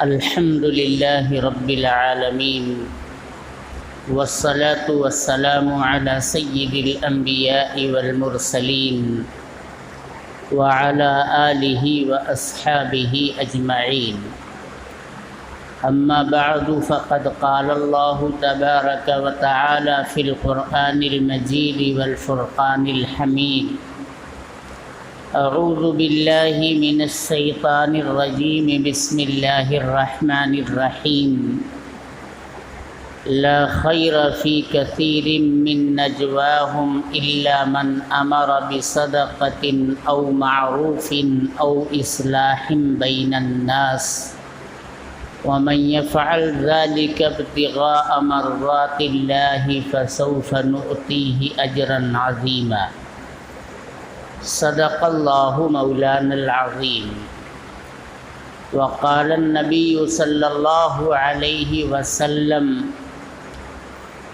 الحمد لله رب العالمين والصلاة والسلام على سيد الأنبياء والمرسلين وعلى آله وأصحابه أجمعين. أما بعد فقد قال الله تبارك وتعالى في القرآن المجيد والفرقان الحميد: أعوذ بالله من الشيطان الرجيم. بسم الله الرحمن الرحيم. لا خير في كثير من نجواهم إلا من أمر بصدقة أو معروف أو إصلاح بين الناس ومن يفعل ذلك ابتغاء مرضات الله فسوف نؤتيه أجرا عظيما. صدق الله مولانا العظيم. وقال النبي صلى الله عليه وسلم: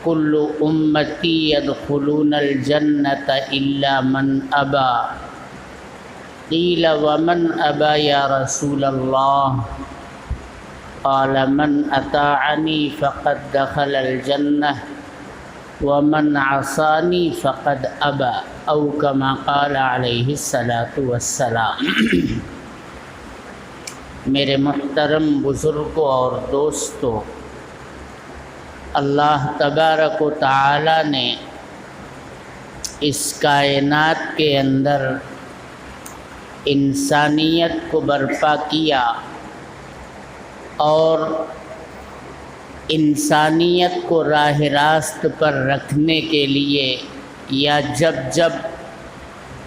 كل أمتي يدخلون الجنة إلا من أبى. قيل: ومن أبى يا رسول الله؟ قال: من أطاعني فقد دخل الجنة ومن عصاني فقد أبى، أو كما قال علیہ الصلاۃ والسلام. میرے محترم بزرگوں اور دوستوں، اللہ تبارک و تعالی نے اس کائنات کے اندر انسانیت کو برپا کیا اور انسانیت کو راہ راست پر رکھنے کے لیے، یا جب جب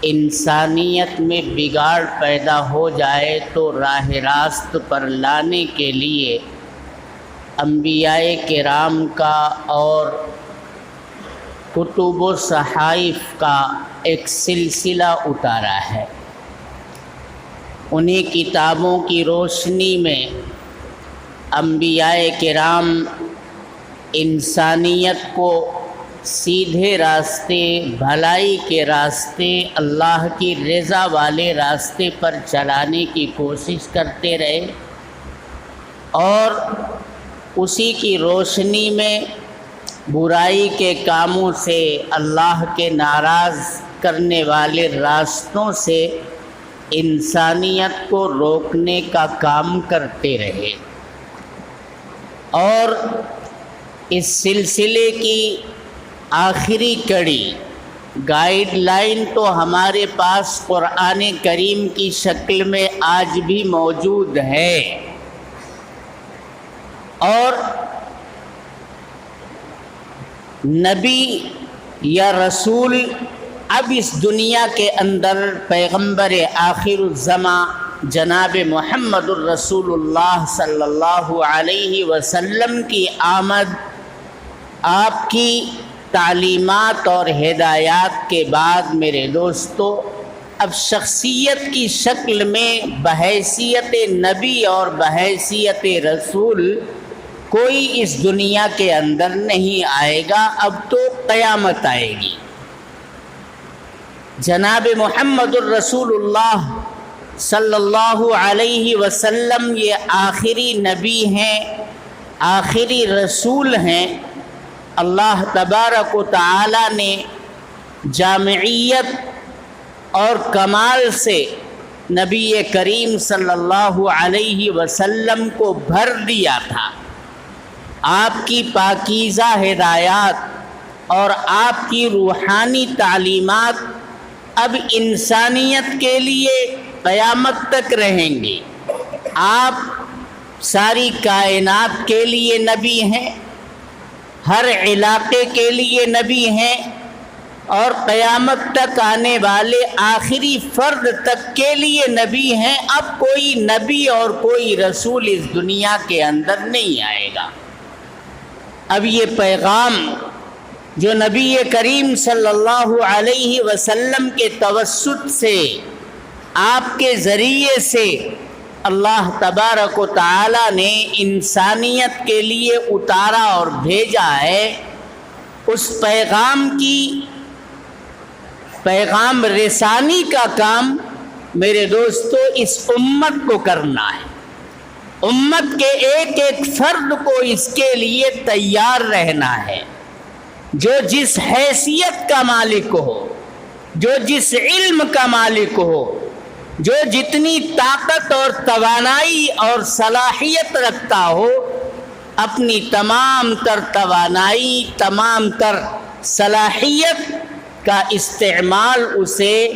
انسانیت میں بگاڑ پیدا ہو جائے تو راہ راست پر لانے کے لیے انبیاء کرام کا اور کتب و صحائف کا ایک سلسلہ اتارا ہے. انہی کتابوں کی روشنی میں انبیاء کرام انسانیت کو سیدھے راستے، بھلائی کے راستے، اللہ کی رضا والے راستے پر چلانے کی کوشش کرتے رہے، اور اسی کی روشنی میں برائی کے کاموں سے، اللہ کے ناراض کرنے والے راستوں سے انسانیت کو روکنے کا کام کرتے رہے. اور اس سلسلے کی آخری کڑی، گائیڈ لائن تو ہمارے پاس قرآن کریم کی شکل میں آج بھی موجود ہے، اور نبی یا رسول اب اس دنیا کے اندر پیغمبر آخر الزماں جناب محمد الرسول اللہ صلی اللہ علیہ وسلم کی آمد، آپ کی تعلیمات اور ہدایات کے بعد میرے دوستو، اب شخصیت کی شکل میں بحیثیت نبی اور بحیثیت رسول کوئی اس دنیا کے اندر نہیں آئے گا. اب تو قیامت آئے گی. جناب محمد الرسول اللہ صلی اللہ علیہ وسلم یہ آخری نبی ہیں، آخری رسول ہیں. اللہ تبارک و تعالی نے جامعیت اور کمال سے نبی کریم صلی اللہ علیہ وسلم کو بھر دیا تھا. آپ کی پاکیزہ ہدایات اور آپ کی روحانی تعلیمات اب انسانیت کے لیے قیامت تک رہیں گی. آپ ساری کائنات کے لیے نبی ہیں، ہر علاقے کے لیے نبی ہیں، اور قیامت تک آنے والے آخری فرد تک کے لیے نبی ہیں. اب کوئی نبی اور کوئی رسول اس دنیا کے اندر نہیں آئے گا. اب یہ پیغام جو نبی کریم صلی اللہ علیہ وسلم کے توسط سے، آپ کے ذریعے سے اللہ تبارک و تعالی نے انسانیت کے لیے اتارا اور بھیجا ہے، اس پیغام رسانی کا کام میرے دوستو اس امت کو کرنا ہے. امت کے ایک ایک فرد کو اس کے لیے تیار رہنا ہے، جو جس حیثیت کا مالک ہو، جو جس علم کا مالک ہو، جو جتنی طاقت اور توانائی اور صلاحیت رکھتا ہو، اپنی تمام تر توانائی، تمام تر صلاحیت کا استعمال اسے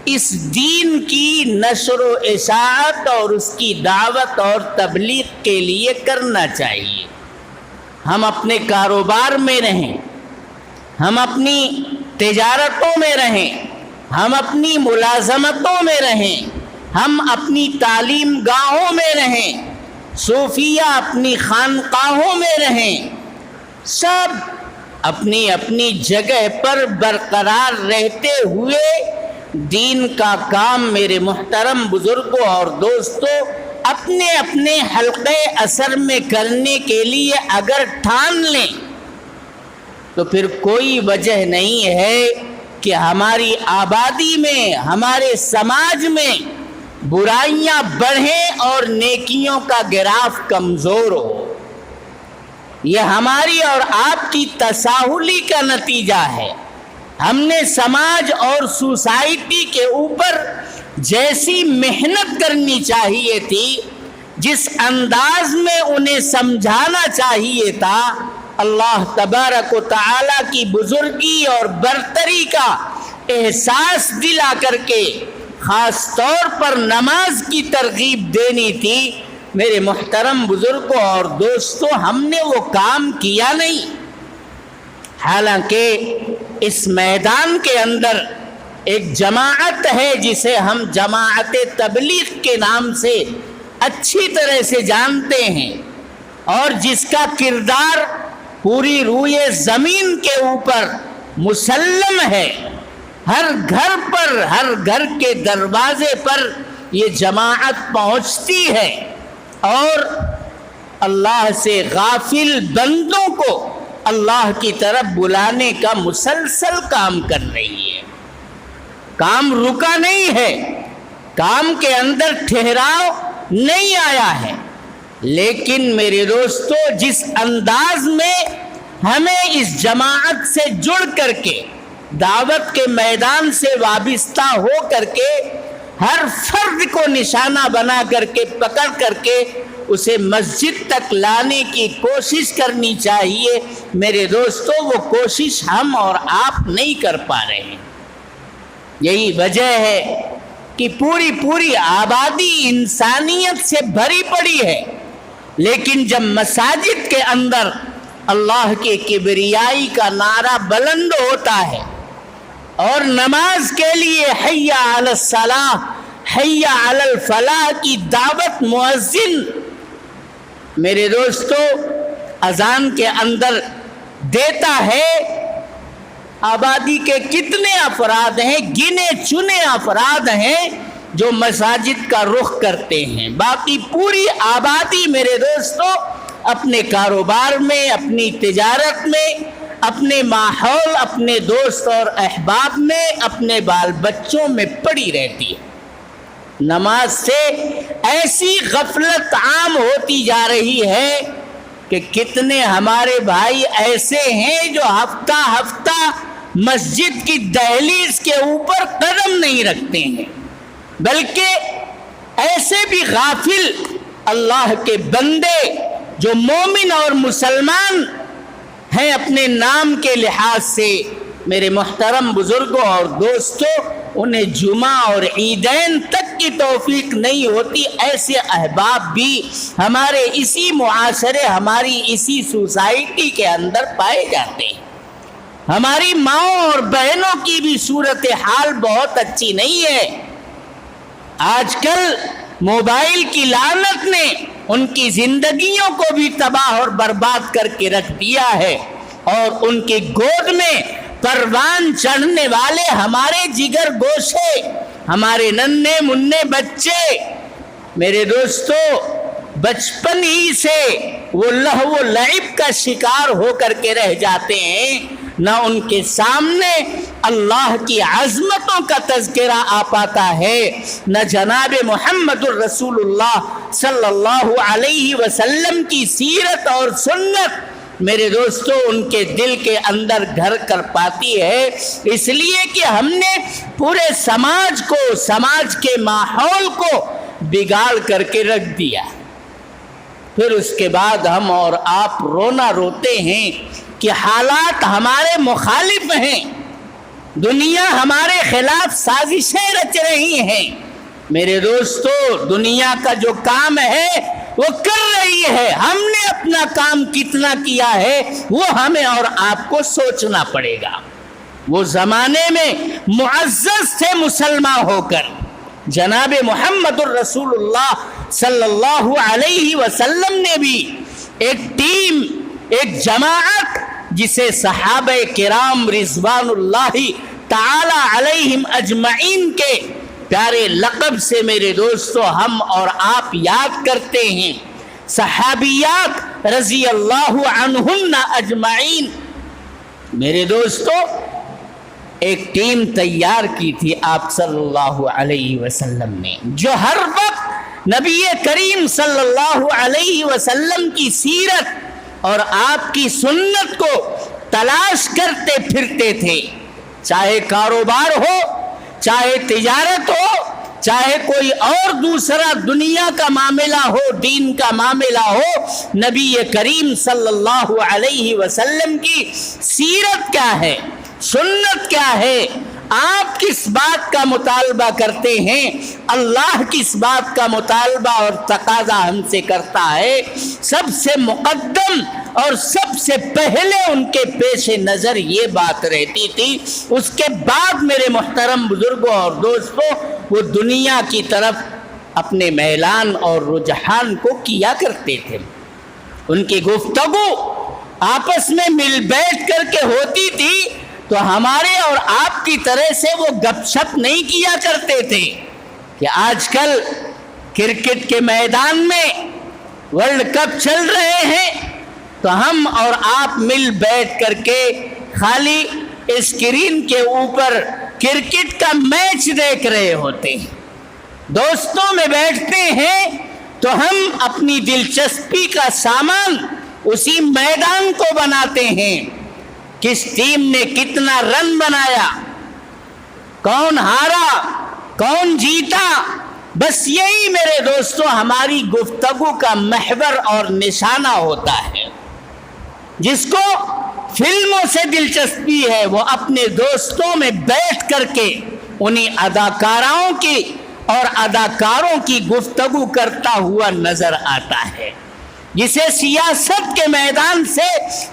اس دین کی نشر و اشاعت اور اس کی دعوت اور تبلیغ کے لیے کرنا چاہیے۔ ہم اپنے کاروبار میں رہیں، ہم اپنی تجارتوں میں رہیں، ہم اپنی ملازمتوں میں رہیں، ہم اپنی تعلیم گاہوں میں رہیں، صوفیہ اپنی خانقاہوں میں رہیں، سب اپنی اپنی جگہ پر برقرار رہتے ہوئے دین کا کام میرے محترم بزرگوں اور دوستوں اپنے اپنے حلقے اثر میں کرنے کے لیے اگر ٹھان لیں تو پھر کوئی وجہ نہیں ہے کہ ہماری آبادی میں، ہمارے سماج میں برائیاں بڑھیں اور نیکیوں کا گراف کمزور ہو۔ یہ ہماری اور آپ کی تساہلی کا نتیجہ ہے۔ ہم نے سماج اور سوسائٹی کے اوپر جیسی محنت کرنی چاہیے تھی، جس انداز میں انہیں سمجھانا چاہیے تھا، اللہ تبارک و تعالیٰ کی بزرگی اور برتری کا احساس دلا کر کے خاص طور پر نماز کی ترغیب دینی تھی، میرے محترم بزرگوں اور دوستوں ہم نے وہ کام کیا نہیں۔ حالانکہ اس میدان کے اندر ایک جماعت ہے جسے ہم جماعت تبلیغ کے نام سے اچھی طرح سے جانتے ہیں، اور جس کا کردار پوری روئے زمین کے اوپر مسلم ہے۔ ہر گھر پر، ہر گھر کے دروازے پر یہ جماعت پہنچتی ہے اور اللہ سے غافل بندوں کو اللہ کی طرف بلانے کا مسلسل کام کر رہی ہے۔ کام رکا نہیں ہے، کام کے اندر ٹھہراؤ نہیں آیا ہے، لیکن میرے دوستو جس انداز میں ہمیں اس جماعت سے جڑ کر کے، دعوت کے میدان سے وابستہ ہو کر کے، ہر فرد کو نشانہ بنا کر کے، پکڑ کر کے اسے مسجد تک لانے کی کوشش کرنی چاہیے، میرے دوستو وہ کوشش ہم اور آپ نہیں کر پا رہے ہیں۔ یہی وجہ ہے کہ پوری آبادی انسانیت سے بھری پڑی ہے، لیکن جب مساجد کے اندر اللہ کے کبریائی کا نعرہ بلند ہوتا ہے اور نماز کے لیے حی علی الصلاۃ، حی علی الفلاح کی دعوت مؤذن میرے دوستو اذان کے اندر دیتا ہے، آبادی کے کتنے افراد ہیں، گنے چنے افراد ہیں جو مساجد کا رخ کرتے ہیں، باقی پوری آبادی میرے دوستو اپنے کاروبار میں، اپنی تجارت میں، اپنے ماحول، اپنے دوست اور احباب میں، اپنے بال بچوں میں پڑی رہتی ہے۔ نماز سے ایسی غفلت عام ہوتی جا رہی ہے کہ کتنے ہمارے بھائی ایسے ہیں جو ہفتہ ہفتہ مسجد کی دہلیز کے اوپر قدم نہیں رکھتے ہیں، بلکہ ایسے بھی غافل اللہ کے بندے جو مومن اور مسلمان ہیں اپنے نام کے لحاظ سے، میرے محترم بزرگوں اور دوستوں انہیں جمعہ اور عیدین تک کی توفیق نہیں ہوتی۔ ایسے احباب بھی ہمارے اسی معاشرے، ہماری اسی سوسائٹی کے اندر پائے جاتے ہیں۔ ہماری ماؤں اور بہنوں کی بھی صورتحال بہت اچھی نہیں ہے۔ آج کل موبائل کی لعنت نے ان کی زندگیوں کو بھی تباہ اور برباد کر کے رکھ دیا ہے، اور ان کی گود میں پروان چڑھنے والے ہمارے جگر گوشے، ہمارے ننھے منھے بچے میرے دوستو بچپن ہی سے وہ لہو و لعب کا شکار ہو کر کے رہ جاتے ہیں، نہ ان کے سامنے اللہ کی عظمتوں کا تذکرہ آ پاتا ہے، نہ جناب محمد الرسول اللہ صلی اللہ علیہ وسلم کی سیرت اور سنت میرے دوستو ان کے دل کے اندر گھر کر پاتی ہے، اس لیے کہ ہم نے پورے سماج کو، سماج کے ماحول کو بگاڑ کر کے رکھ دیا۔ پھر اس کے بعد ہم اور آپ رونا روتے ہیں کہ حالات ہمارے مخالف ہیں، دنیا ہمارے خلاف سازشیں رچ رہی ہیں۔ میرے دوستو دنیا کا جو کام ہے وہ کر رہی ہے، ہم نے اپنا کام کتنا کیا ہے وہ ہمیں اور آپ کو سوچنا پڑے گا۔ وہ زمانے میں معزز تھے مسلمان ہو کر، جناب محمد الرسول اللہ صلی اللہ علیہ وسلم نے بھی ایک ٹیم، ایک جماعت جسے صحابہ کرام رضوان اللہ تعالی علیہم اجمعین کے پیارے لقب سے میرے دوستو ہم اور آپ یاد کرتے ہیں، صحابیات رضی اللہ عنہن اجمعین۔ میرے دوستو ایک ٹیم تیار کی تھی آپ صلی اللہ علیہ وسلم نے، جو ہر وقت نبی کریم صلی اللہ علیہ وسلم کی سیرت اور آپ کی سنت کو تلاش کرتے پھرتے تھے، چاہے کاروبار ہو، چاہے تجارت ہو، چاہے کوئی اور دوسرا دنیا کا معاملہ ہو، دین کا معاملہ ہو، نبی کریم صلی اللہ علیہ وسلم کی سیرت کیا ہے، سنت کیا ہے، آپ کس بات کا مطالبہ کرتے ہیں، اللہ کس بات کا مطالبہ اور تقاضا ہم سے کرتا ہے، سب سے مقدم اور سب سے پہلے ان کے پیش نظر یہ بات رہتی تھی۔ اس کے بعد میرے محترم بزرگوں اور دوستوں وہ دنیا کی طرف اپنے میلان اور رجحان کو کیا کرتے تھے۔ ان کی گفتگو آپس میں مل بیٹھ کر کے ہوتی تھی تو ہمارے اور آپ کی طرح سے وہ گپ شپ نہیں کیا کرتے تھے کہ آج کل کرکٹ کے میدان میں ورلڈ کپ چل رہے ہیں تو ہم اور آپ مل بیٹھ کر کے خالی اسکرین کے اوپر کرکٹ کا میچ دیکھ رہے ہوتے ہیں، دوستوں میں بیٹھتے ہیں تو ہم اپنی دلچسپی کا سامان اسی میدان کو بناتے ہیں، کس ٹیم نے کتنا رن بنایا، کون ہارا، کون جیتا، بس یہی میرے دوستوں ہماری گفتگو کا محور اور نشانہ ہوتا ہے۔ جس کو فلموں سے دلچسپی ہے وہ اپنے دوستوں میں بیٹھ کر کے انہی اداکاراؤں کی اور اداکاروں کی گفتگو کرتا ہوا نظر آتا ہے۔ جسے سیاست کے میدان سے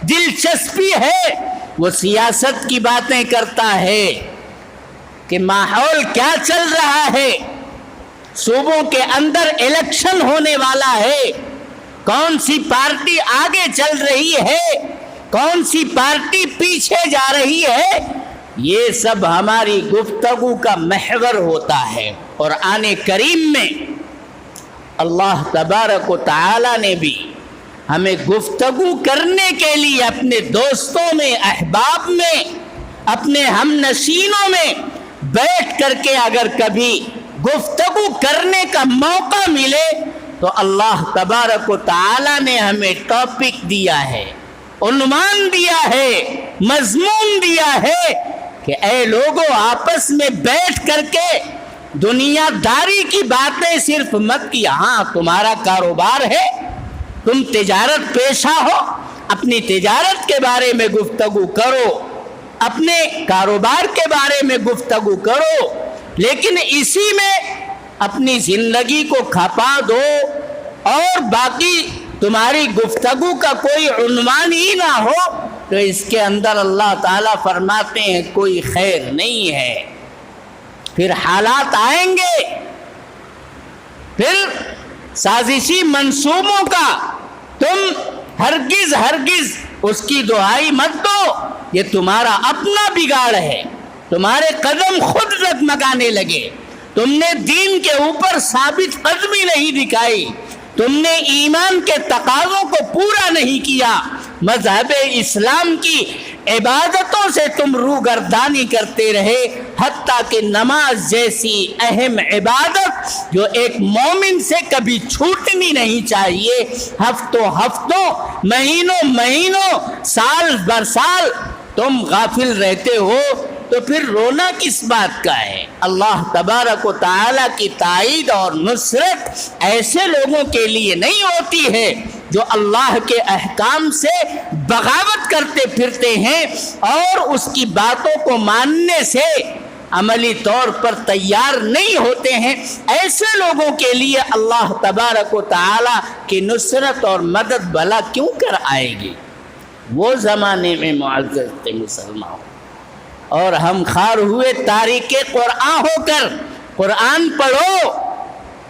دلچسپی ہے وہ سیاست کی باتیں کرتا ہے کہ ماحول کیا چل رہا ہے، صوبوں کے اندر الیکشن ہونے والا ہے، کون سی پارٹی آگے چل رہی ہے، کون سی پارٹی پیچھے جا رہی ہے، یہ سب ہماری گفتگو کا محور ہوتا ہے۔ اور آنے کریم میں اللہ تبارک و تعالی نے بھی ہمیں گفتگو کرنے کے لیے اپنے دوستوں میں، احباب میں، اپنے ہم نشینوں میں بیٹھ کر کے اگر کبھی گفتگو کرنے کا موقع ملے تو اللہ تبارک و تعالی نے ہمیں ٹاپک دیا ہے، عنوان دیا ہے، مضمون دیا ہے کہ اے لوگوں آپس میں بیٹھ کر کے دنیا داری کی باتیں صرف مت کی۔ ہاں تمہارا کاروبار ہے، تم تجارت پیشہ ہو، اپنی تجارت کے بارے میں گفتگو کرو، اپنے کاروبار کے بارے میں گفتگو کرو، لیکن اسی میں اپنی زندگی کو کھپا دو اور باقی تمہاری گفتگو کا کوئی عنوان ہی نہ ہو تو اس کے اندر اللہ تعالیٰ فرماتے ہیں کوئی خیر نہیں ہے۔ پھر حالات آئیں گے، پھر سازشی منصوبوں کا تم ہرگز اس کی دہائی مت دو، یہ تمہارا اپنا بگاڑ ہے، تمہارے قدم خود ڈگمگانے لگے، تم نے دین کے اوپر ثابت قدمی نہیں دکھائی، تم نے ایمان کے تقاضوں کو پورا نہیں کیا، مذہب اسلام کی عبادتوں سے تم روگردانی کرتے رہے، حتیٰ کہ نماز جیسی اہم عبادت جو ایک مومن سے کبھی چھوٹنی نہیں چاہیے۔ ہفتوں مہینوں سال بر سال تم غافل رہتے ہو تو پھر رونا کس بات کا ہے؟ اللہ تبارک و تعالی کی تائید اور نصرت ایسے لوگوں کے لیے نہیں ہوتی ہے جو اللہ کے احکام سے بغاوت کرتے پھرتے ہیں اور اس کی باتوں کو ماننے سے عملی طور پر تیار نہیں ہوتے ہیں۔ ایسے لوگوں کے لیے اللہ تبارک و تعالی کی نصرت اور مدد بھلا کیوں کر آئے گی؟ وہ زمانے میں معزز تھے مسلمان، اور ہم خار ہوئے تاریخ قرآن ہو کر قرآن پڑھو۔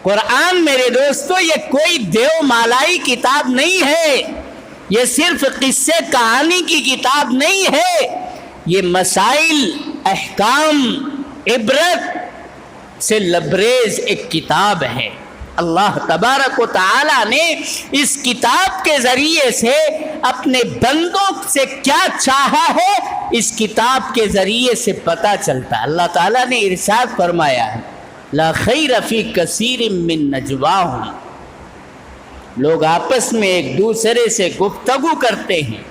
قرآن میرے دوستو یہ کوئی دیو مالائی کتاب نہیں ہے، یہ صرف قصے کہانی کی کتاب نہیں ہے، یہ مسائل، احکام، عبرت سے لبریز ایک کتاب ہے۔ اللہ تبارک و تعالی نے اس کتاب کے ذریعے سے اپنے بندوں سے کیا چاہا ہے اس کتاب کے ذریعے سے پتہ چلتا ہے۔ اللہ تعالیٰ نے ارشاد فرمایا ہے لا خیر فی کثیر من نجواہم، لوگ آپس میں ایک دوسرے سے گفتگو کرتے ہیں،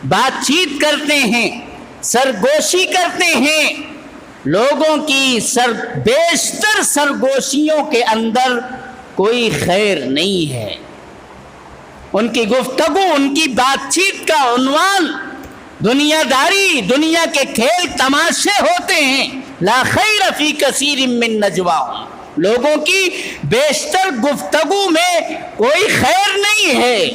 بات چیت کرتے ہیں، سرگوشی کرتے ہیں، لوگوں کی بیشتر سرگوشیوں کے اندر کوئی خیر نہیں ہے۔ ان کی گفتگو، ان کی بات چیت کا عنوان دنیا داری، دنیا کے کھیل تماشے ہوتے ہیں۔ لا خیر فی کثیر من نجواہم، لوگوں کی بیشتر گفتگو میں کوئی خیر نہیں ہے،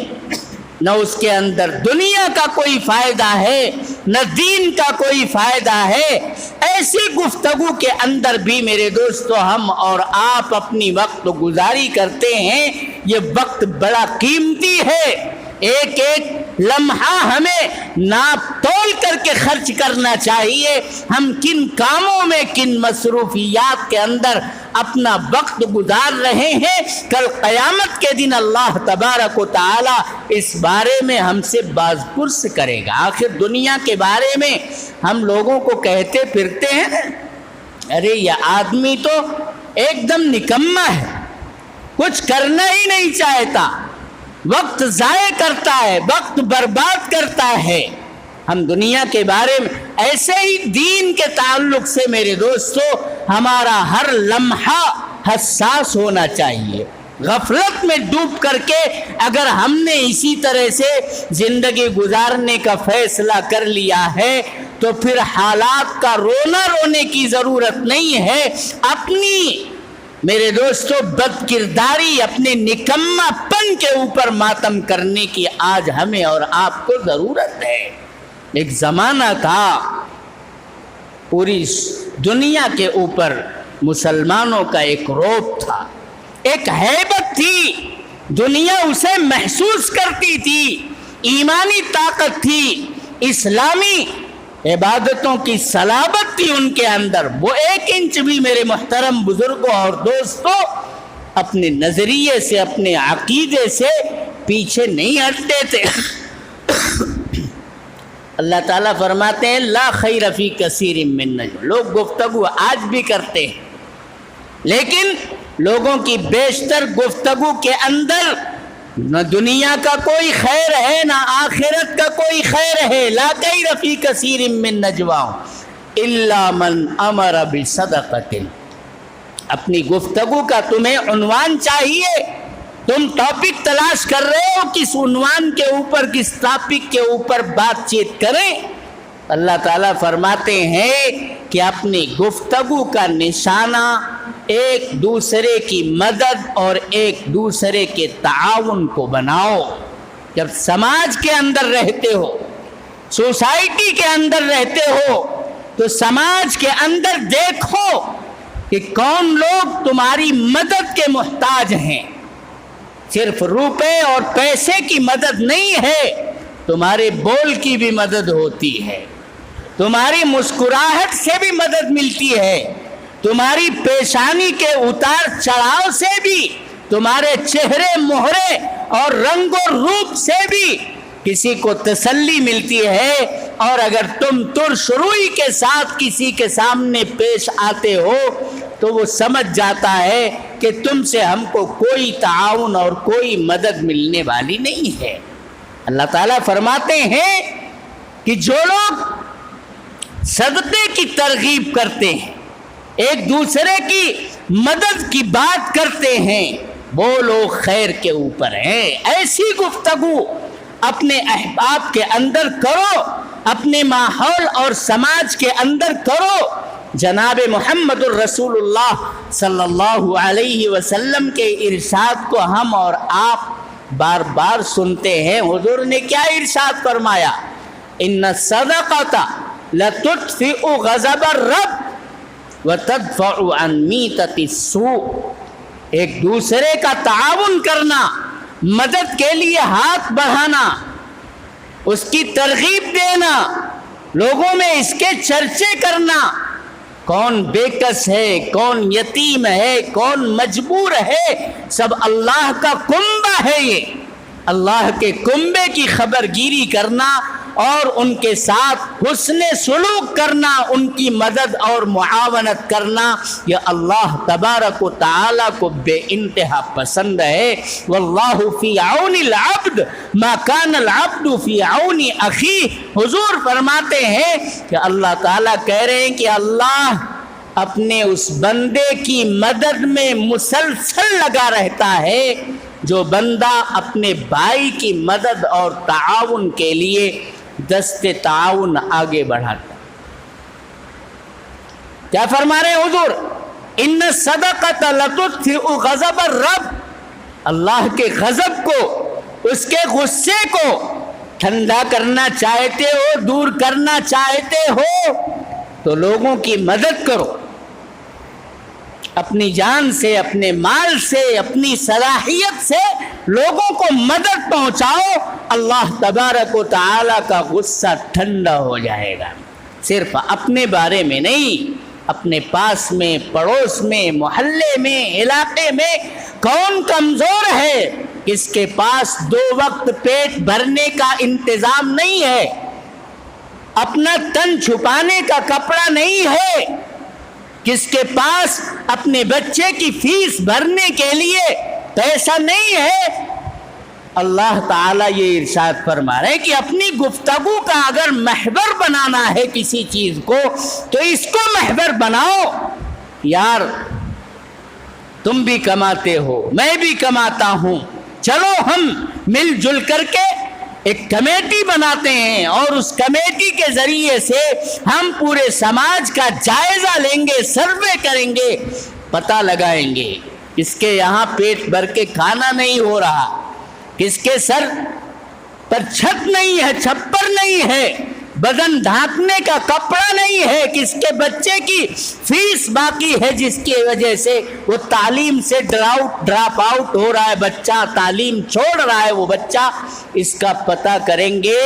نہ اس کے اندر دنیا کا کوئی فائدہ ہے نہ دین کا کوئی فائدہ ہے۔ ایسی گفتگو کے اندر بھی میرے دوستو ہم اور آپ اپنی وقت گزاری کرتے ہیں۔ یہ وقت بڑا قیمتی ہے، ایک ایک لمحہ ہمیں ناپ تول کر کے خرچ کرنا چاہیے۔ ہم کن کاموں میں، کن مصروفیات کے اندر اپنا وقت گزار رہے ہیں، کل قیامت کے دن اللہ تبارک و تعالی اس بارے میں ہم سے باز پرس کرے گا۔ آخر دنیا کے بارے میں ہم لوگوں کو کہتے پھرتے ہیں ارے یہ آدمی تو ایک دم نکما ہے، کچھ کرنا ہی نہیں چاہتا، وقت ضائع کرتا ہے، وقت برباد کرتا ہے۔ ہم دنیا کے بارے میں ایسے ہی دین کے تعلق سے میرے دوستو ہمارا ہر لمحہ حساس ہونا چاہیے۔ غفلت میں ڈوب کر کے اگر ہم نے اسی طرح سے زندگی گزارنے کا فیصلہ کر لیا ہے تو پھر حالات کا رونے کی ضرورت نہیں ہے۔ اپنی میرے دوستو بد کرداری، اپنے نکما پن کے اوپر ماتم کرنے کی آج ہمیں اور آپ کو ضرورت ہے۔ ایک زمانہ تھا پوری دنیا کے اوپر مسلمانوں کا ایک رعب تھا، ایک ہیبت تھی، دنیا اسے محسوس کرتی تھی، ایمانی طاقت تھی، اسلامی عبادتوں کی صلابت تھی ان کے اندر۔ وہ ایک انچ بھی میرے محترم بزرگوں اور دوستوں اپنے نظریے سے، اپنے عقیدے سے پیچھے نہیں ہٹتے تھے۔ اللہ تعالیٰ فرماتے ہیں لا خیر فی کثیر من نجواہم، لوگ گفتگو آج بھی کرتے ہیں لیکن لوگوں کی بیشتر گفتگو کے اندر نہ دنیا کا کوئی خیر ہے نہ آخرت کا کوئی خیر ہے۔ لا خیر فی کثیر من نجواہم الا من امر بصدقۃ، اپنی گفتگو کا تمہیں عنوان چاہیے، تم ٹاپک تلاش کر رہے ہو کس عنوان کے اوپر، کس ٹاپک کے اوپر بات چیت کریں۔ اللہ تعالیٰ فرماتے ہیں کہ اپنی گفتگو کا نشانہ ایک دوسرے کی مدد اور ایک دوسرے کے تعاون کو بناؤ۔ جب سماج کے اندر رہتے ہو، سوسائٹی کے اندر رہتے ہو تو سماج کے اندر دیکھو کہ کون لوگ تمہاری مدد کے محتاج ہیں۔ صرف روپے اور پیسے کی مدد نہیں ہے، تمہارے بول کی بھی مدد ہوتی ہے، تمہاری مسکراہٹ سے بھی مدد ملتی ہے، تمہاری پیشانی کے اتار چڑھاؤ سے بھی، تمہارے چہرے مہرے اور رنگ و روپ سے بھی کسی کو تسلی ملتی ہے۔ اور اگر تم ترش روئی کے ساتھ کسی کے سامنے پیش آتے ہو تو وہ سمجھ جاتا ہے کہ تم سے ہم کو کوئی تعاون اور کوئی مدد ملنے والی نہیں ہے۔ اللہ تعالیٰ فرماتے ہیں کہ جو لوگ صدقے کی ترغیب کرتے ہیں، ایک دوسرے کی مدد کی بات کرتے ہیں، وہ لوگ خیر کے اوپر ہیں۔ ایسی گفتگو اپنے احباب کے اندر کرو، اپنے ماحول اور سماج کے اندر کرو۔ جناب محمد الرسول اللہ صلی اللہ علیہ وسلم کے ارشاد کو ہم اور آپ بار بار سنتے ہیں۔ حضور نے کیا ارشاد فرمایا؟ ان الصدقۃ لتطفئ غضب الرب وتدفع عن میتۃ السوء۔ ایک دوسرے کا تعاون کرنا، مدد کے لیے ہاتھ بڑھانا، اس کی ترغیب دینا، لوگوں میں اس کے چرچے کرنا، کون بے کس ہے، کون یتیم ہے، کون مجبور ہے، سب اللہ کا کنبہ ہے۔ یہ اللہ کے کنبے کی خبر گیری کرنا اور ان کے ساتھ حسن سلوک کرنا، ان کی مدد اور معاونت کرنا، یہ اللہ تبارک و تعالیٰ کو بے انتہا پسند ہے۔ واللہ فی عون العبد ما کان العبد فی عون اخیہ۔ حضور فرماتے ہیں کہ اللہ تعالیٰ کہہ رہے ہیں کہ اللہ اپنے اس بندے کی مدد میں مسلسل لگا رہتا ہے جو بندہ اپنے بھائی کی مدد اور تعاون کے لیے دست تعاون آگے بڑھاتا۔ کیا فرما رہے ہیں حضور؟ ان الصدقۃ لتطفئ غضب الرب۔ اللہ کے غضب کو، اس کے غصے کو ٹھنڈا کرنا چاہتے ہو، دور کرنا چاہتے ہو تو لوگوں کی مدد کرو، اپنی جان سے، اپنے مال سے، اپنی صلاحیت سے لوگوں کو مدد پہنچاؤ۔ اللہ تبارک و تعالیٰ کا غصہ ٹھنڈا ہو جائے گا۔ صرف اپنے بارے میں نہیں، اپنے پاس میں، پڑوس میں، محلے میں، علاقے میں کون کمزور ہے، کس کے پاس 2 وقت پیٹ بھرنے کا انتظام نہیں ہے، اپنا تن چھپانے کا کپڑا نہیں ہے، کس کے پاس اپنے بچے کی فیس بھرنے کے لیے پیسہ نہیں ہے۔ اللہ تعالیٰ یہ ارشاد فرما رہے ہیں کہ اپنی گفتگو کا اگر محور بنانا ہے کسی چیز کو تو اس کو محور بناؤ۔ یار تم بھی کماتے ہو، میں بھی کماتا ہوں، چلو ہم مل جل کر کے ایک کمیٹی بناتے ہیں اور اس کمیٹی کے ذریعے سے ہم پورے سماج کا جائزہ لیں گے، سروے کریں گے، پتہ لگائیں گے کس کے یہاں پیٹ بھر کے کھانا نہیں ہو رہا، کس کے سر پر چھت نہیں ہے، چھپر نہیں ہے، بدن ڈھانکنے کا کپڑا نہیں ہے، کس کے بچے کی فیس باقی ہے جس کی وجہ سے وہ تعلیم سے ڈراپ آؤٹ ہو رہا ہے، بچہ تعلیم چھوڑ رہا ہے وہ بچہ، اس کا پتہ کریں گے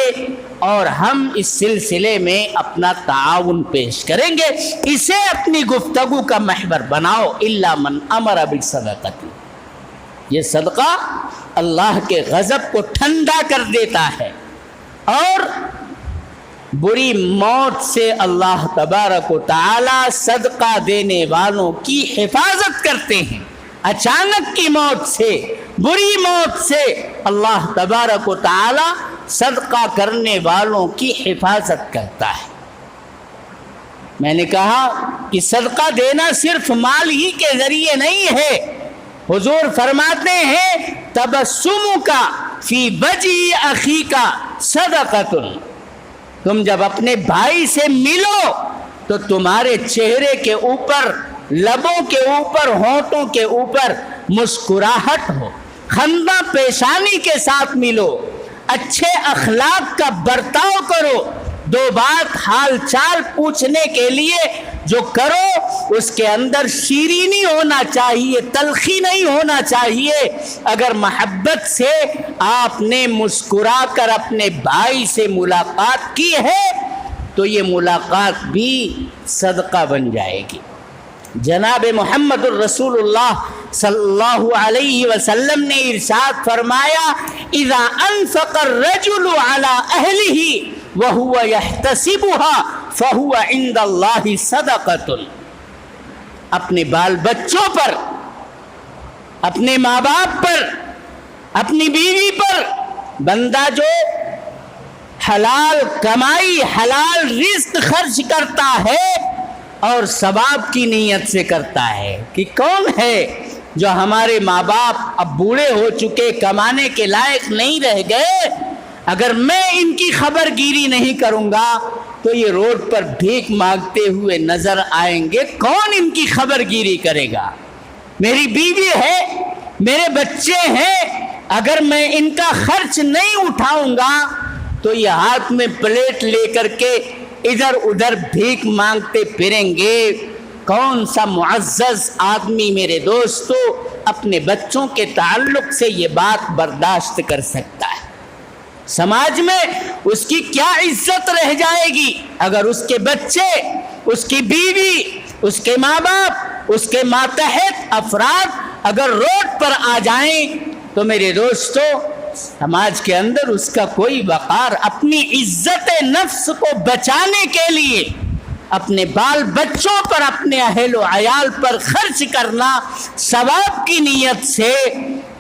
اور ہم اس سلسلے میں اپنا تعاون پیش کریں گے۔ اسے اپنی گفتگو کا محور بناؤ۔ الا من امر بالصدقۃ، یہ صدقہ اللہ کے غضب کو ٹھنڈا کر دیتا ہے اور بری موت سے اللہ تبارک و تعالی صدقہ دینے والوں کی حفاظت کرتے ہیں۔ اچانک کی موت سے، بری موت سے اللہ تبارک و تعالی صدقہ کرنے والوں کی حفاظت کرتا ہے۔ میں نے کہا کہ صدقہ دینا صرف مال ہی کے ذریعے نہیں ہے۔ حضور فرماتے ہیں تبسم کا فی وجہ اخیک صدقۃ، تم جب اپنے بھائی سے ملو تو تمہارے چہرے کے اوپر، لبوں کے اوپر، ہونٹوں کے اوپر مسکراہٹ ہو، خندہ پیشانی کے ساتھ ملو، اچھے اخلاق کا برتاؤ کرو، 2 بات حال چال پوچھنے کے لیے جو کرو اس کے اندر شیرینی ہونا چاہیے، تلخی نہیں ہونا چاہیے۔ اگر محبت سے آپ نے مسکرا کر اپنے بھائی سے ملاقات کی ہے تو یہ ملاقات بھی صدقہ بن جائے گی۔ جناب محمد الرسول اللہ صلی اللہ علیہ وسلم نے ارشاد فرمایا اذا انفق الرجل على اہلہ وَهُوَ يَحْتَسِبُهَا فَهُوَ عِنْدَ اللَّهِ صَدَقَةٌ، اپنے بال بچوں پر اپنے ماں باپ پر، اپنی بیوی پر بندہ جو حلال کمائی، حلال رزق خرچ کرتا ہے اور ثواب کی نیت سے کرتا ہے، کہ کون ہے جو ہمارے ماں باپ اب بوڑھے ہو چکے، کمانے کے لائق نہیں رہ گئے، اگر میں ان کی خبر گیری نہیں کروں گا تو یہ روڈ پر بھیک مانگتے ہوئے نظر آئیں گے، کون ان کی خبر گیری کرے گا؟ میری بیوی ہے، میرے بچے ہیں، اگر میں ان کا خرچ نہیں اٹھاؤں گا تو یہ ہاتھ میں پلیٹ لے کر کے ادھر ادھر بھیک مانگتے پھریں گے۔ کون سا معزز آدمی میرے دوستو اپنے بچوں کے تعلق سے یہ بات برداشت کر سکتا ہے؟ سماج میں اس کی کیا عزت رہ جائے گی اگر اس کے بچے، اس کی بیوی، اس کے ماں باپ، اس کے ماتحت افراد اگر روڈ پر آ جائیں تو میرے دوستو سماج کے اندر اس کا کوئی وقار، اپنی عزت نفس کو بچانے کے لیے اپنے بال بچوں پر، اپنے اہل و عیال پر خرچ کرنا ثواب کی نیت سے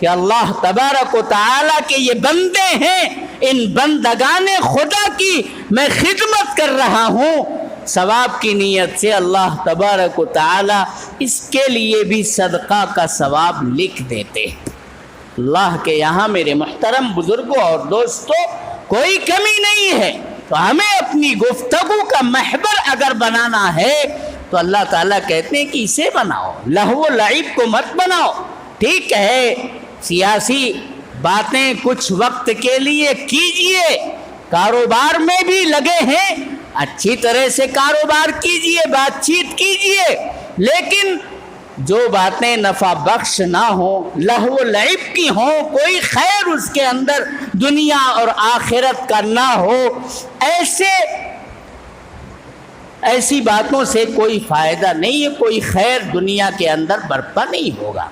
کہ اللہ تبارک و تعالیٰ کے یہ بندے ہیں، ان بندگان خدا کی میں خدمت کر رہا ہوں، ثواب کی نیت سے اللہ تبارک و تعالیٰ اس کے لیے بھی صدقہ کا ثواب لکھ دیتے ہیں۔ اللہ کے یہاں میرے محترم بزرگوں اور دوستوں کوئی کمی نہیں ہے، تو ہمیں اپنی گفتگو کا محور اگر بنانا ہے تو اللہ تعالیٰ کہتے ہیں کہ اسے بناؤ، لہو و لعب کو مت بناؤ۔ ٹھیک ہے، سیاسی باتیں کچھ وقت کے لیے کیجئے، کاروبار میں بھی لگے ہیں، اچھی طرح سے کاروبار کیجئے، بات چیت کیجئے، لیکن جو باتیں نفع بخش نہ ہوں، لہو و لعب کی ہوں، کوئی خیر اس کے اندر دنیا اور آخرت کا نہ ہو، ایسی باتوں سے کوئی فائدہ نہیں ہے، کوئی خیر دنیا کے اندر برپا نہیں ہوگا۔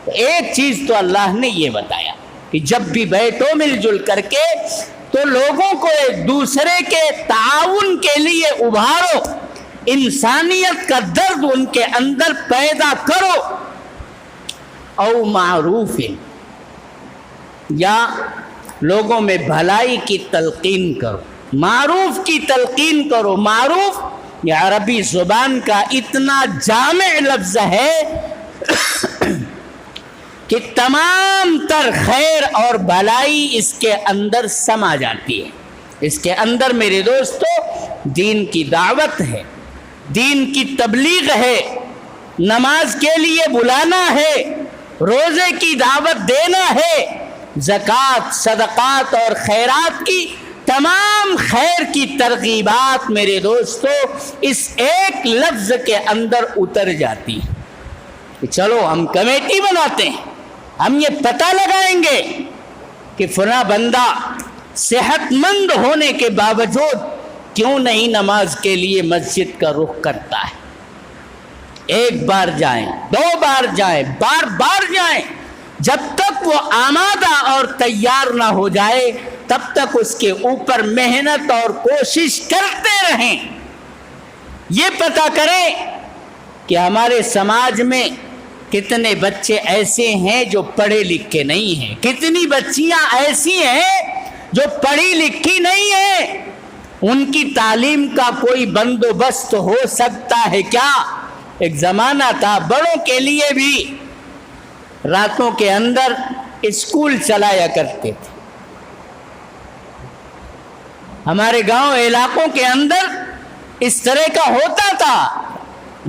تو ایک چیز تو اللہ نے یہ بتایا کہ جب بھی بیٹھو مل جل کر کے تو لوگوں کو ایک دوسرے کے تعاون کے لیے ابھارو، انسانیت کا درد ان کے اندر پیدا کرو، او معروف، یا لوگوں میں بھلائی کی تلقین کرو، معروف کی تلقین کرو۔ معروف یہ عربی زبان کا اتنا جامع لفظ ہے کہ تمام تر خیر اور بھلائی اس کے اندر سما جاتی ہے۔ اس کے اندر میرے دوستو دین کی دعوت ہے، دین کی تبلیغ ہے، نماز کے لیے بلانا ہے، روزے کی دعوت دینا ہے، زکوٰۃ، صدقات اور خیرات کی تمام خیر کی ترغیبات میرے دوستو اس ایک لفظ کے اندر اتر جاتی ہے کہ چلو ہم کمیٹی بناتے ہیں، ہم یہ پتہ لگائیں گے کہ فلاں بندہ صحت مند ہونے کے باوجود کیوں نہیں نماز کے لیے مسجد کا رخ کرتا ہے۔ ایک بار جائیں، دو بار جائیں، بار بار جائیں، جب تک وہ آمادہ اور تیار نہ ہو جائے تب تک اس کے اوپر محنت اور کوشش کرتے رہیں۔ یہ پتہ کریں کہ ہمارے سماج میں کتنے بچے ایسے ہیں جو پڑھے لکھے نہیں ہیں، کتنی بچیاں ایسی ہیں جو پڑھی لکھی نہیں ہیں، ان کی تعلیم کا کوئی بندوبست ہو سکتا ہے کیا؟ ایک زمانہ تھا بڑوں کے لیے بھی راتوں کے اندر اسکول چلایا کرتے تھے۔ ہمارے گاؤں علاقوں کے اندر اس طرح کا ہوتا تھا،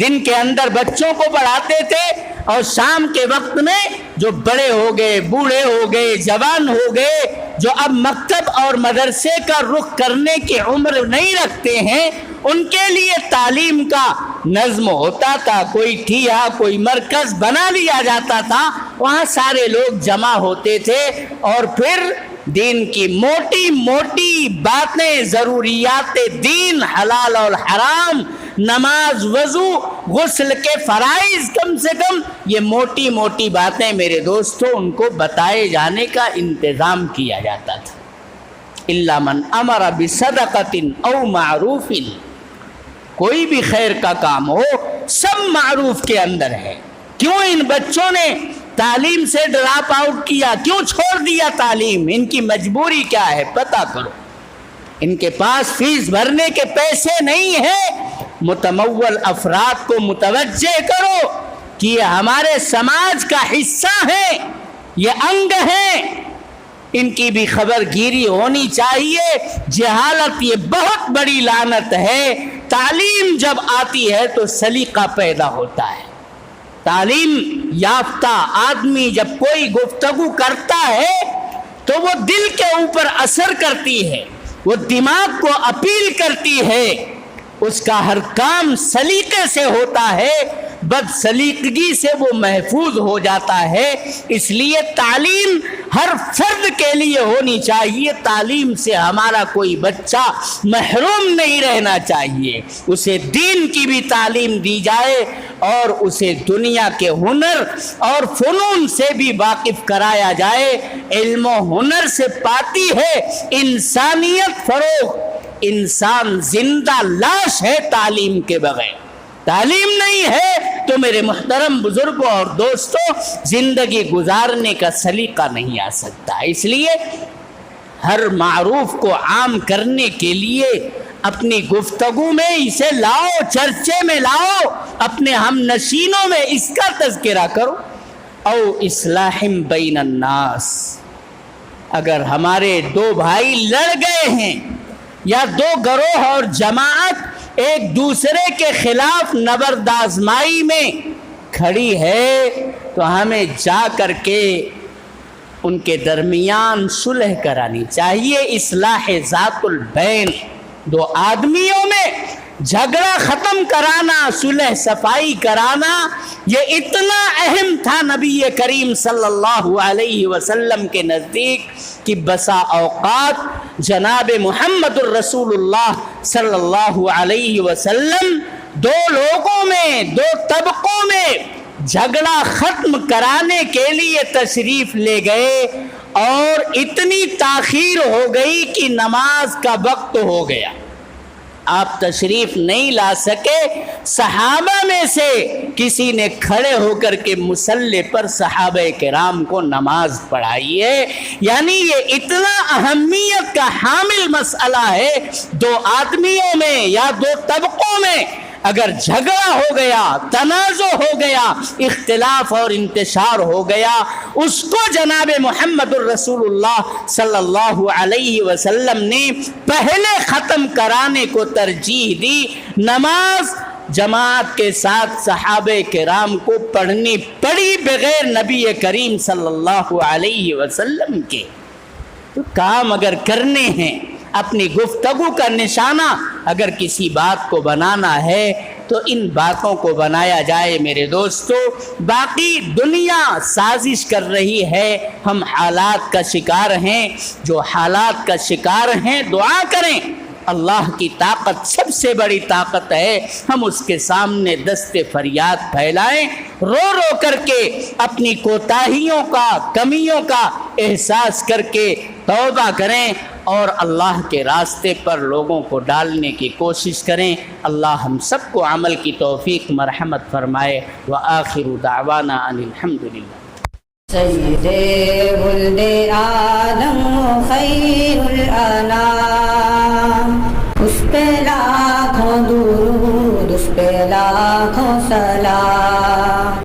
دن کے اندر بچوں کو پڑھاتے تھے اور شام کے وقت میں جو بڑے ہو گئے، بوڑھے ہو گئے، جوان ہو گئے، جو اب مکتب اور مدرسے کا رخ کرنے کی عمر نہیں رکھتے ہیں، ان کے لیے تعلیم کا نظم ہوتا تھا، کوئی ٹھیہ، کوئی مرکز بنا لیا جاتا تھا، وہاں سارے لوگ جمع ہوتے تھے اور پھر دین کی موٹی موٹی باتیں، ضروریات دین، حلال اور حرام، نماز، وضو، غسل کے فرائض، کم سے کم یہ موٹی موٹی باتیں میرے دوستو ان کو بتائے جانے کا انتظام کیا جاتا تھا۔ الا من امر بصدقۃ او معروف، کوئی بھی خیر کا کام ہو سب معروف کے اندر ہے۔ کیوں ان بچوں نے تعلیم سے ڈراپ آؤٹ کیا، کیوں چھوڑ دیا تعلیم؟ ان کی مجبوری کیا ہے پتہ کرو۔ ان کے پاس فیس بھرنے کے پیسے نہیں ہیں۔ متمول افراد کو متوجہ کرو کہ یہ ہمارے سماج کا حصہ ہیں، یہ انگ ہیں، ان کی بھی خبر گیری ہونی چاہیے۔ جہالت یہ بہت بڑی لعنت ہے۔ تعلیم جب آتی ہے تو سلیقہ پیدا ہوتا ہے۔ تعلیم یافتہ آدمی جب کوئی گفتگو کرتا ہے تو وہ دل کے اوپر اثر کرتی ہے، وہ دماغ کو اپیل کرتی ہے، اس کا ہر کام سلیقے سے ہوتا ہے، بد سلیقگی سے وہ محفوظ ہو جاتا ہے۔ اس لیے تعلیم ہر فرد کے لیے ہونی چاہیے۔ تعلیم سے ہمارا کوئی بچہ محروم نہیں رہنا چاہیے، اسے دین کی بھی تعلیم دی جائے اور اسے دنیا کے ہنر اور فنون سے بھی واقف کرایا جائے۔ علم و ہنر سے پاتی ہے انسانیت فروغ۔ انسان زندہ لاش ہے تعلیم کے بغیر۔ تعلیم نہیں ہے تو میرے محترم بزرگوں اور دوستوں زندگی گزارنے کا سلیقہ نہیں آ سکتا۔ اس لیے ہر معروف کو عام کرنے کے لیے اپنی گفتگو میں اسے لاؤ، چرچے میں لاؤ، اپنے ہم نشینوں میں اس کا تذکرہ کرو۔ او اصلاح بین الناس، اگر ہمارے دو بھائی لڑ گئے ہیں یا دو گروہ اور جماعت ایک دوسرے کے خلاف نبرد آزمائی میں کھڑی ہے تو ہمیں جا کر کے ان کے درمیان صلح کرانی چاہیے۔ اصلاح ذات البین، دو آدمیوں میں جھگڑا ختم کرانا، صلح صفائی کرانا، یہ اتنا اہم تھا نبی کریم صلی اللہ علیہ وسلم کے نزدیک کہ بسا اوقات جناب محمد الرسول اللہ صلی اللہ علیہ وسلم دو لوگوں میں، دو طبقوں میں جھگڑا ختم کرانے کے لیے تشریف لے گئے اور اتنی تاخیر ہو گئی کہ نماز کا وقت ہو گیا، آپ تشریف نہیں لا سکے۔ صحابہ میں سے کسی نے کھڑے ہو کر کے مصلی پر صحابہ کرام کو نماز پڑھائی ہے۔ یعنی یہ اتنا اہمیت کا حامل مسئلہ ہے، دو آدمیوں میں یا دو طبقوں میں اگر جھگڑا ہو گیا، تنازع ہو گیا، اختلاف اور انتشار ہو گیا، اس کو جناب محمد الرسول اللہ صلی اللہ علیہ وسلم نے پہلے ختم کرانے کو ترجیح دی۔ نماز جماعت کے ساتھ صحابہ کرام کو پڑھنی پڑی بغیر نبی کریم صلی اللہ علیہ وسلم کے۔ تو کام اگر کرنے ہیں، اپنی گفتگو کا نشانہ اگر کسی بات کو بنانا ہے تو ان باتوں کو بنایا جائے میرے دوستو۔ باقی دنیا سازش کر رہی ہے، ہم حالات کا شکار ہیں، جو حالات کا شکار ہیں دعا کریں۔ اللہ کی طاقت سب سے بڑی طاقت ہے، ہم اس کے سامنے دست فریاد پھیلائیں، رو رو کر کے اپنی کوتاہیوں کا، کمیوں کا احساس کر کے توبہ کریں اور اللہ کے راستے پر لوگوں کو ڈالنے کی کوشش کریں۔ اللہ ہم سب کو عمل کی توفیق مرحمت فرمائے۔ وآخر دعوانا ان الحمدللہ۔ سید ولد آدم خیر الانام، اس پہ لاکھوں درود، اس پہ لاکھوں سلام۔